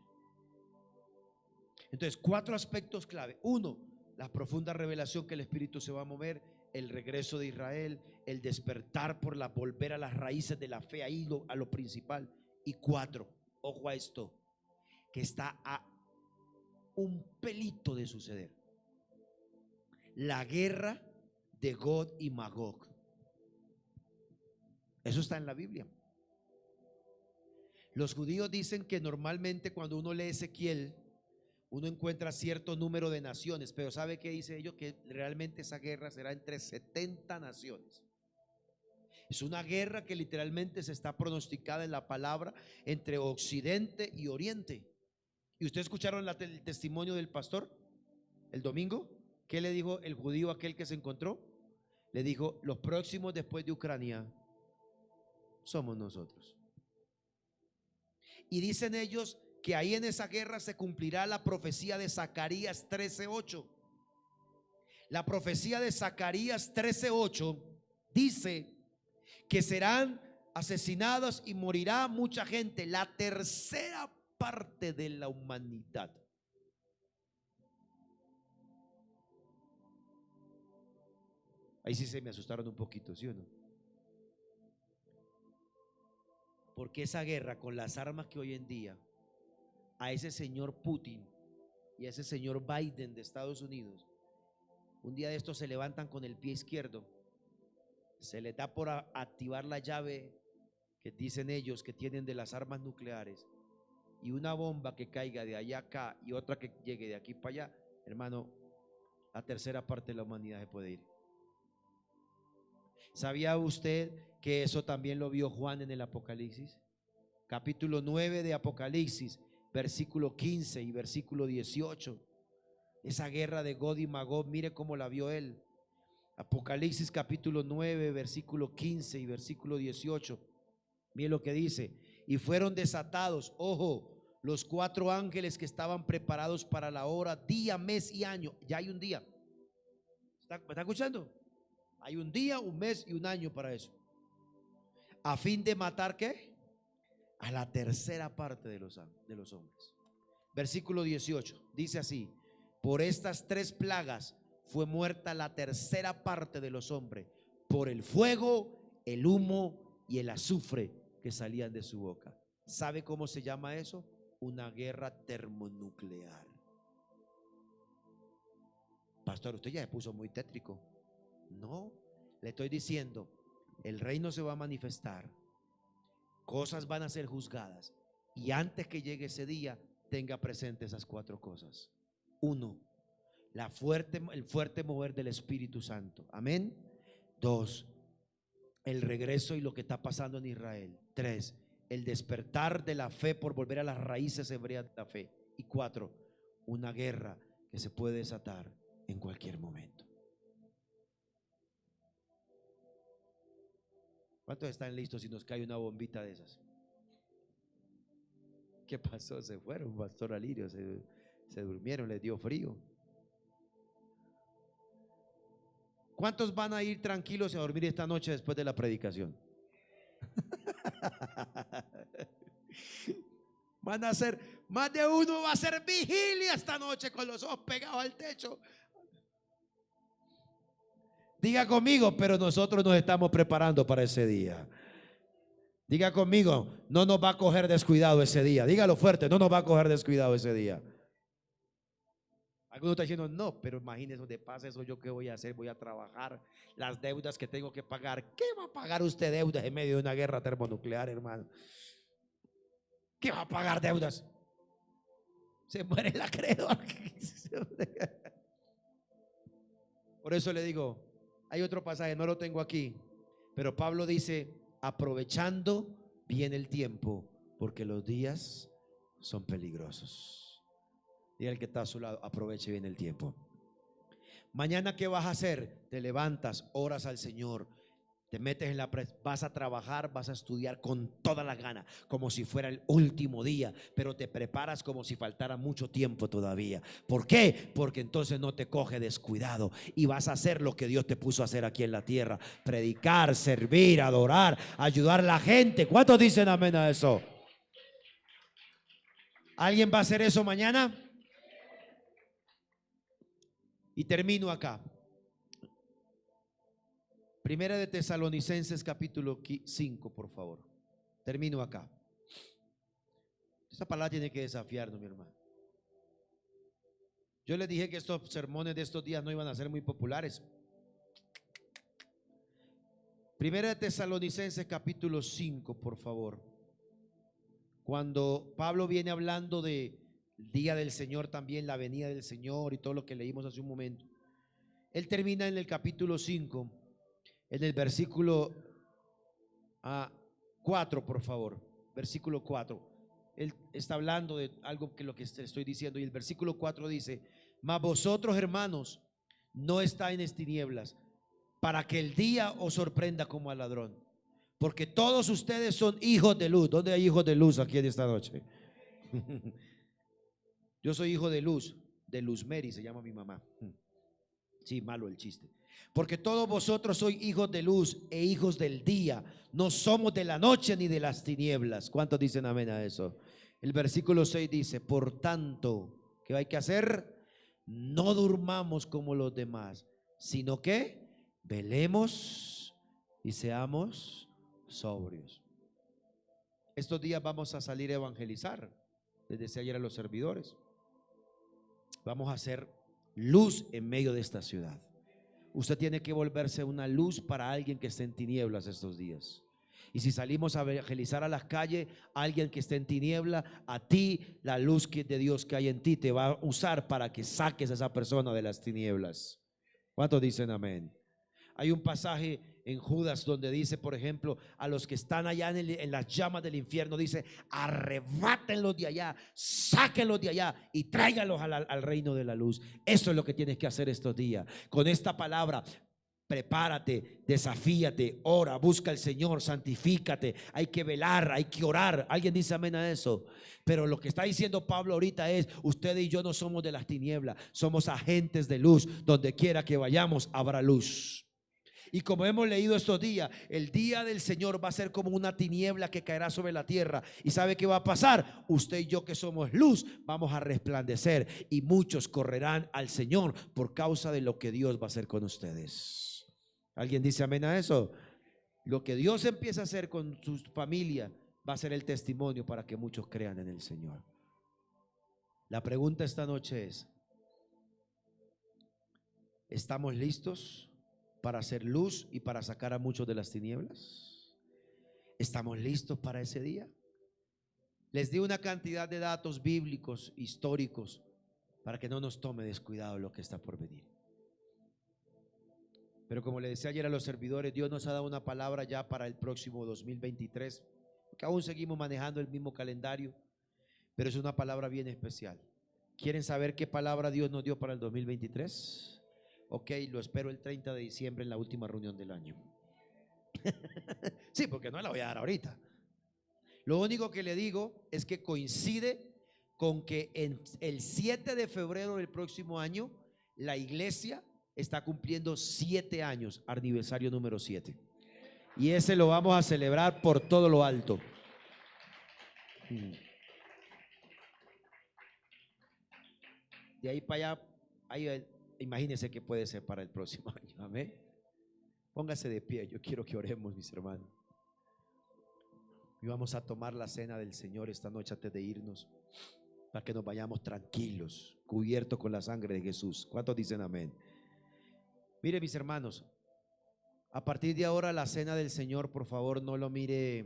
Entonces, 4 aspectos clave. 1, la profunda revelación que el Espíritu se va a mover, el regreso de Israel, el despertar por la volver a las raíces de la fe, ahí a lo principal. Y 4, ojo a esto, que está a un pelito de suceder: la guerra de Gog y Magog. Eso está en la Biblia. Los judíos dicen que normalmente cuando uno lee Ezequiel, uno encuentra cierto número de naciones, pero ¿sabe qué dice ellos? Que realmente esa guerra será entre 70 naciones. Es una guerra que literalmente se está pronosticada en la palabra entre Occidente y Oriente. ¿Y ustedes escucharon el testimonio del pastor el domingo? ¿Qué le dijo el judío aquel que se encontró? Le dijo: los próximos después de Ucrania somos nosotros. Y dicen ellos que ahí en esa guerra se cumplirá la profecía de Zacarías 13:8. La profecía de Zacarías 13:8 dice que serán asesinados y morirá mucha gente, la tercera parte de la humanidad. Ahí sí se me asustaron un poquito, ¿sí o no? Porque esa guerra, con las armas que hoy en día a ese señor Putin y a ese señor Biden de Estados Unidos, un día de estos se levantan con el pie izquierdo, se les da por activar la llave que dicen ellos que tienen de las armas nucleares, y una bomba que caiga de allá acá y otra que llegue de aquí para allá, hermano, la tercera parte de la humanidad se puede ir. ¿Sabía usted que eso también lo vio Juan en el Apocalipsis? Capítulo 9 de Apocalipsis, versículo 15 y versículo 18. Esa guerra de Gog y Magog, mire cómo la vio él. Apocalipsis capítulo 9, versículo 15 y versículo 18. Mire lo que dice: y fueron desatados, ojo, los 4 ángeles que estaban preparados para la hora, día, mes y año. Ya hay un día. ¿Me está escuchando? Hay un día, un mes y un año para eso. A fin de matar ¿qué? A la tercera parte de los hombres. Versículo 18 dice así: por estas 3 plagas fue muerta la tercera parte de los hombres, por el fuego, el humo y el azufre que salían de su boca. ¿Sabe cómo se llama eso? Una guerra termonuclear. Pastor, usted ya se puso muy tétrico. No, le estoy diciendo, el reino se va a manifestar, cosas van a ser juzgadas, y antes que llegue ese día, tenga presente esas 4 cosas. 1, el fuerte mover del Espíritu Santo. Amén. 2, el regreso y lo que está pasando en Israel. 3, el despertar de la fe por volver a las raíces hebreas de la fe. Y 4, una guerra que se puede desatar en cualquier momento. ¿Cuántos están listos si nos cae una bombita de esas? ¿Qué pasó? Se fueron, Pastor Alirio, se durmieron, les dio frío. ¿Cuántos van a ir tranquilos a dormir esta noche después de la predicación? Van a ser, más de uno va a hacer vigilia esta noche con los ojos pegados al techo. Diga conmigo, pero nosotros nos estamos preparando para ese día. Diga conmigo, no nos va a coger descuidado ese día. Dígalo fuerte, no nos va a coger descuidado ese día. Algunos están diciendo, no, pero imagínese donde pasa eso, ¿yo qué voy a hacer? Voy a trabajar, las deudas que tengo que pagar. ¿Qué va a pagar usted deudas en medio de una guerra termonuclear, hermano? ¿Qué va a pagar deudas? Se muere el acreedor. Por eso le digo, hay otro pasaje, no lo tengo aquí, pero Pablo dice, aprovechando bien el tiempo, porque los días son peligrosos. Diga el que está a su lado, aproveche bien el tiempo. Mañana, ¿qué vas a hacer? Te levantas, oras al Señor, te metes en vas a trabajar, vas a estudiar con todas las ganas, como si fuera el último día, pero te preparas como si faltara mucho tiempo todavía. ¿Por qué? Porque entonces no te coge descuidado y vas a hacer lo que Dios te puso a hacer aquí en la tierra: predicar, servir, adorar, ayudar a la gente. ¿Cuántos dicen amén a eso? ¿Alguien va a hacer eso mañana? Y termino acá. Primera de Tesalonicenses capítulo 5, por favor. Termino acá. Esta palabra tiene que desafiarnos, mi hermano. Yo les dije que estos sermones de estos días no iban a ser muy populares. Primera de Tesalonicenses capítulo 5, por favor. Cuando Pablo viene hablando del día del Señor, también la venida del Señor y todo lo que leímos hace un momento, él termina en el capítulo 5, en el versículo 4, por favor. Versículo 4. Él está hablando de algo que lo que estoy diciendo, y el versículo 4 dice: mas vosotros, hermanos, no estáis en tinieblas, para que el día os sorprenda como al ladrón, porque todos ustedes son hijos de luz. ¿Dónde hay hijos de luz aquí en esta noche? Yo soy hijo de Luz Mary se llama mi mamá. Sí, malo el chiste. Porque todos vosotros sois hijos de luz e hijos del día, no somos de la noche ni de las tinieblas. ¿Cuántos dicen amén a eso? El versículo 6 dice: por tanto, ¿qué hay que hacer? No durmamos como los demás, sino que velemos y seamos sobrios. Estos días vamos a salir a evangelizar. Les decía ayer a los servidores, vamos a hacer luz en medio de esta ciudad. Usted tiene que volverse una luz para alguien que esté en tinieblas estos días. Y si salimos a evangelizar a las calles, alguien que esté en tiniebla, a ti la luz de Dios que hay en ti te va a usar para que saques a esa persona de las tinieblas. ¿Cuántos dicen amén? Hay un pasaje en Judas donde dice, por ejemplo, a los que están allá en las llamas del infierno, dice: arrebátenlos de allá, sáquenlos de allá y tráiganlos al reino de la luz. Eso es lo que tienes que hacer estos días. Con esta palabra, prepárate, desafíate, ora, busca al Señor, santifícate. Hay que velar, hay que orar. ¿Alguien dice amén a eso? Pero lo que está diciendo Pablo ahorita es: usted y yo no somos de las tinieblas, somos agentes de luz. Donde quiera que vayamos habrá luz. Y como hemos leído estos días, el día del Señor va a ser como una tiniebla que caerá sobre la tierra. ¿Y sabe qué va a pasar? Usted y yo, que somos luz, vamos a resplandecer, y muchos correrán al Señor por causa de lo que Dios va a hacer con ustedes. ¿Alguien dice amén a eso? Lo que Dios empieza a hacer con su familia va a ser el testimonio para que muchos crean en el Señor. La pregunta esta noche es: ¿Estamos listos para hacer luz y para sacar a muchos de las tinieblas? ¿Estamos listos para ese día? Les di una cantidad de datos bíblicos, históricos, para que no nos tome descuidado lo que está por venir. Pero como le decía ayer a los servidores, Dios nos ha dado una palabra ya para el próximo 2023, que aún seguimos manejando el mismo calendario, pero es una palabra bien especial. ¿Quieren saber qué palabra Dios nos dio para el 2023? Ok, lo espero el 30 de diciembre en la última reunión del año. Sí, porque no la voy a dar ahorita. Lo único que le digo es que coincide con que en el 7 de febrero del próximo año la iglesia está cumpliendo 7 años, aniversario número 7. Y ese lo vamos a celebrar por todo lo alto. De ahí para allá, imagínense qué puede ser para el próximo año. Amén. Póngase de pie, yo quiero que oremos, mis hermanos. Y vamos a tomar la cena del Señor esta noche antes de irnos, para que nos vayamos tranquilos, cubiertos con la sangre de Jesús. ¿Cuántos dicen amén? Mire, mis hermanos, a partir de ahora la cena del Señor, por favor, no lo mire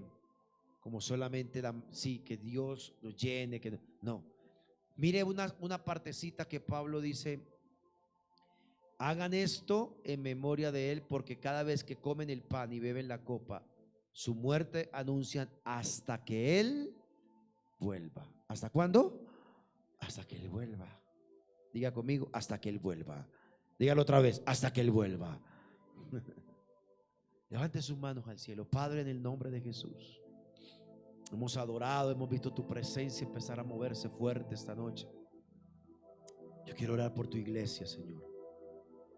como solamente sí, que Dios lo llene, que no. Mire una partecita que Pablo dice: hagan esto en memoria de Él, porque cada vez que comen el pan y beben la copa, su muerte anuncian hasta que Él vuelva. ¿Hasta cuándo? Hasta que Él vuelva. Diga conmigo, hasta que Él vuelva. Dígalo otra vez, hasta que Él vuelva. Levante sus manos al cielo. Padre, en el nombre de Jesús, hemos adorado, hemos visto tu presencia empezar a moverse fuerte esta noche. Yo quiero orar por tu iglesia, Señor,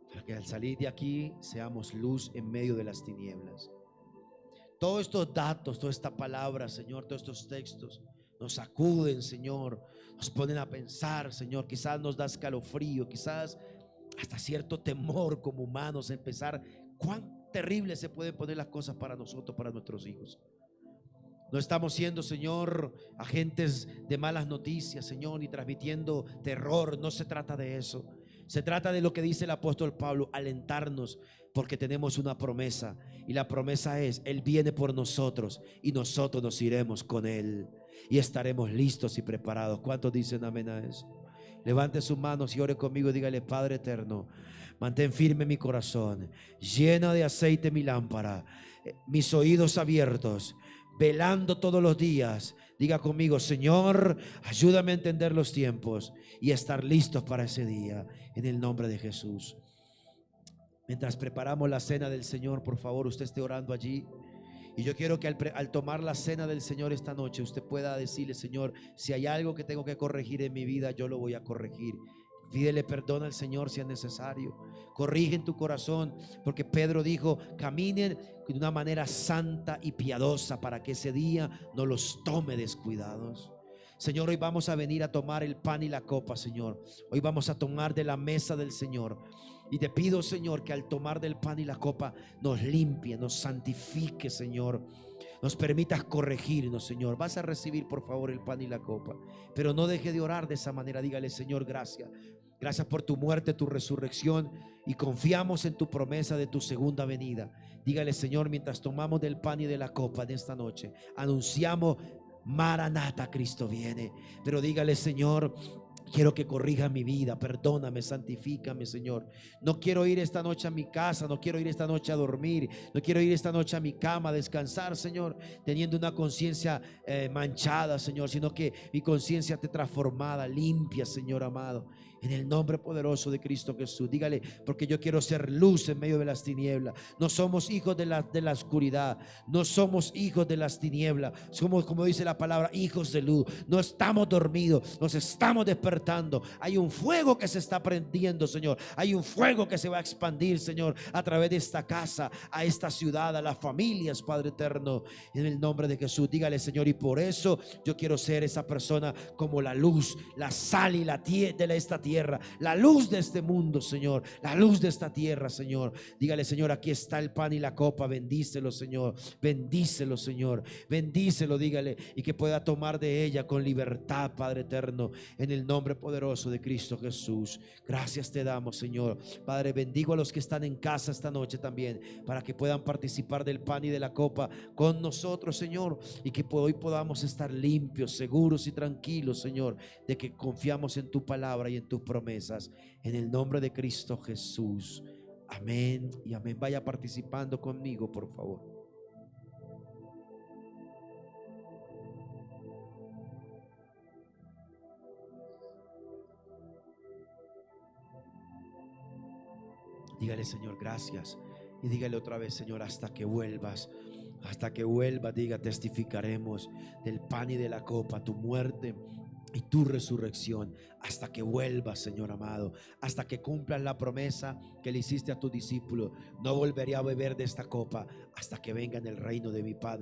para que al salir de aquí seamos luz en medio de las tinieblas. Todos estos datos, toda esta palabra, Señor, todos estos textos nos sacuden, Señor, nos ponen a pensar, Señor. Quizás nos da escalofrío, quizás hasta cierto temor como humanos, empezar cuán terrible se pueden poner las cosas para nosotros, para nuestros hijos. No estamos siendo, Señor, agentes de malas noticias, Señor, ni transmitiendo terror. No se trata de eso. Se trata de lo que dice el apóstol Pablo: alentarnos, porque tenemos una promesa, y la promesa es: Él viene por nosotros y nosotros nos iremos con Él y estaremos listos y preparados. ¿Cuántos dicen amén a eso? Levante sus manos y ore conmigo. Dígale: Padre eterno, mantén firme mi corazón, llena de aceite mi lámpara, mis oídos abiertos, velando todos los días. Diga conmigo: Señor, ayúdame a entender los tiempos y a estar listos para ese día, en el nombre de Jesús. Mientras preparamos la cena del Señor, por favor, usted esté orando allí. Y yo quiero que al tomar la cena del Señor esta noche, usted pueda decirle: Señor, si hay algo que tengo que corregir en mi vida, yo lo voy a corregir. Pídele perdón al Señor si es necesario. Corrige en tu corazón, porque Pedro dijo: caminen de una manera santa y piadosa, para que ese día no los tome descuidados. Señor, hoy vamos a venir a tomar el pan y la copa, Señor. Hoy vamos a tomar de la mesa del Señor. Y te pido, Señor, que al tomar del pan y la copa nos limpie, nos santifique, Señor. Nos permitas corregirnos, Señor. Vas a recibir, por favor, el pan y la copa, pero no deje de orar de esa manera. Dígale: Señor, gracias. Gracias por tu muerte, tu resurrección, y confiamos en tu promesa de tu segunda venida. Dígale: Señor, mientras tomamos del pan y de la copa de esta noche, anunciamos: Maranata, Cristo viene. Pero dígale: Señor, quiero que corrija mi vida, perdóname, santifícame, Señor. No quiero ir esta noche a mi casa, no quiero ir esta noche a dormir, no quiero ir esta noche a mi cama a descansar, Señor, teniendo una conciencia manchada, Señor, sino que mi conciencia esté transformada, limpia, Señor amado, en el nombre poderoso de Cristo Jesús. Dígale: porque yo quiero ser luz en medio de las tinieblas. No somos hijos de la oscuridad, no somos hijos de las tinieblas, somos, como dice la palabra, hijos de luz. No estamos dormidos, nos estamos despertando. Hay un fuego que se está prendiendo, Señor. Hay un fuego que se va a expandir, Señor, a través de esta casa, a esta ciudad, a las familias, Padre eterno, en el nombre de Jesús. Dígale: Señor, y por eso yo quiero ser esa persona como la luz, la sal y la de esta tierra, tierra, la luz de este mundo, Señor, la luz de esta tierra, Señor. Dígale, Señor, aquí está el pan y la copa, bendícelo, Señor, bendícelo, Señor, bendícelo, dígale, y que pueda tomar de ella con libertad, Padre eterno, en el nombre poderoso de Cristo Jesús. Gracias te damos, Señor. Padre, bendigo a los que están en casa esta noche también, para que puedan participar del pan y de la copa con nosotros, Señor, y que hoy podamos estar limpios, seguros y tranquilos, Señor, de que confiamos en tu palabra y en tus promesas, en el nombre de Cristo Jesús. Amén y amén. Vaya participando conmigo, por favor. Dígale, Señor, gracias. Y dígale otra vez, Señor, hasta que vuelvas. Hasta que vuelvas, diga, testificaremos del pan y de la copa, tu muerte y tu resurrección, hasta que vuelvas, Señor amado, hasta que cumplas la promesa que le hiciste a tu discípulo. No volveré a beber de esta copa hasta que venga en el reino de mi Padre.